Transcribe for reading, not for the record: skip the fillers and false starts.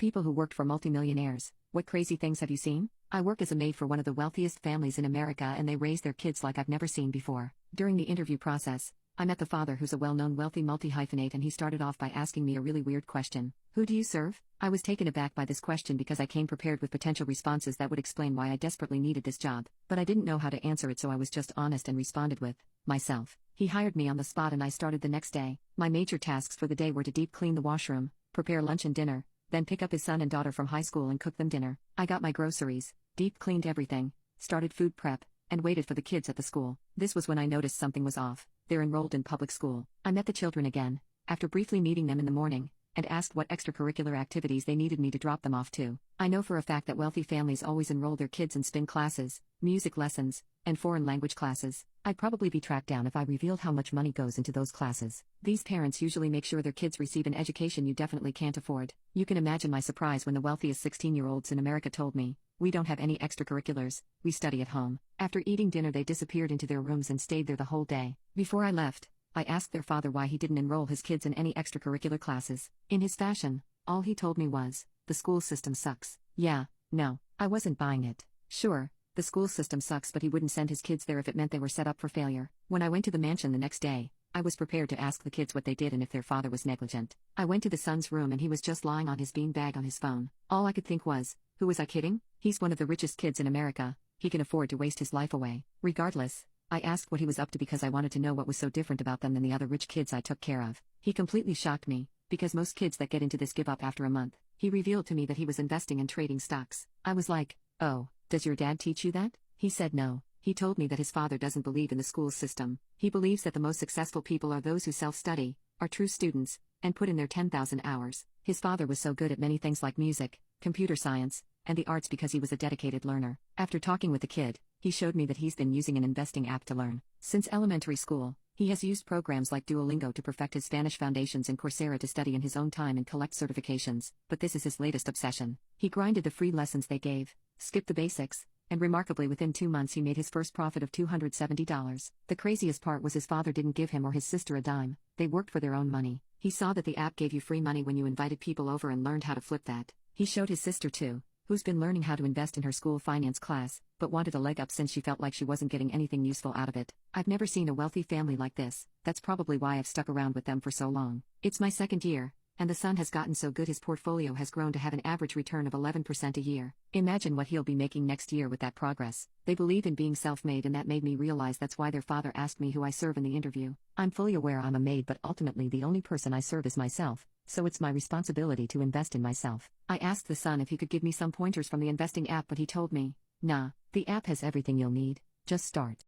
People who worked for multimillionaires. What crazy things have you seen? I work as a maid for one of the wealthiest families in America, and they raise their kids like I've never seen before. During the interview process, I met the father, who's a well-known wealthy multi-hyphenate, and he started off by asking me a really weird question. Who do you serve? I was taken aback by this question because I came prepared with potential responses that would explain why I desperately needed this job, but I didn't know how to answer it, so I was just honest and responded with myself. He hired me on the spot and I started the next day. My major tasks for the day were to deep clean the washroom, prepare lunch and dinner, then pick up his son and daughter from high school and cook them dinner. I got my groceries, deep cleaned everything, started food prep, and waited for the kids at the school. This was when I noticed something was off. They're enrolled in public school. I met the children again, after briefly meeting them in the morning, and asked what extracurricular activities they needed me to drop them off to. I know for a fact that wealthy families always enroll their kids in spin classes, music lessons, and foreign language classes. I'd probably be tracked down if I revealed how much money goes into those classes. These parents usually make sure their kids receive an education you definitely can't afford. You can imagine my surprise when the wealthiest 16-year-olds in America told me, "We don't have any extracurriculars, we study at home." After eating dinner, they disappeared into their rooms and stayed there the whole day. Before I left, I asked their father why he didn't enroll his kids in any extracurricular classes. In his fashion, all he told me was, "The school system sucks." Yeah, no, I wasn't buying it. Sure, the school system sucks, but he wouldn't send his kids there if it meant they were set up for failure. When I went to the mansion the next day, I was prepared to ask the kids what they did and if their father was negligent. I went to the son's room and he was just lying on his beanbag on his phone. All I could think was, who was I kidding? He's one of the richest kids in America. He can afford to waste his life away. Regardless, I asked what he was up to because I wanted to know what was so different about them than the other rich kids I took care of. He completely shocked me, because most kids that get into this give up after a month. He revealed to me that he was investing and trading stocks. I was like, "Oh, does your dad teach you that?" He said no. He told me that his father doesn't believe in the school system. He believes that the most successful people are those who self-study, are true students, and put in their 10,000 hours. His father was so good at many things like music, computer science, and the arts because he was a dedicated learner. After talking with the kid, he showed me that he's been using an investing app to learn. Since elementary school, he has used programs like Duolingo to perfect his Spanish foundations and Coursera to study in his own time and collect certifications. But this is his latest obsession. He grinded the free lessons they gave, skipped the basics, and remarkably within 2 months he made his first profit of $270. The craziest part was his father didn't give him or his sister a dime. They worked for their own money. He saw that the app gave you free money when you invited people over and learned how to flip that. He showed his sister too, who's been learning how to invest in her school finance class, but wanted a leg up since she felt like she wasn't getting anything useful out of it. I've never seen a wealthy family like this. That's probably why I've stuck around with them for so long. It's my second year, and the son has gotten so good his portfolio has grown to have an average return of 11% a year. Imagine what he'll be making next year with that progress. They believe in being self-made, and that made me realize that's why their father asked me who I serve in the interview. I'm fully aware I'm a maid, but ultimately the only person I serve is myself, so it's my responsibility to invest in myself. I asked the son if he could give me some pointers from the investing app, but he told me, "Nah, the app has everything you'll need, just start."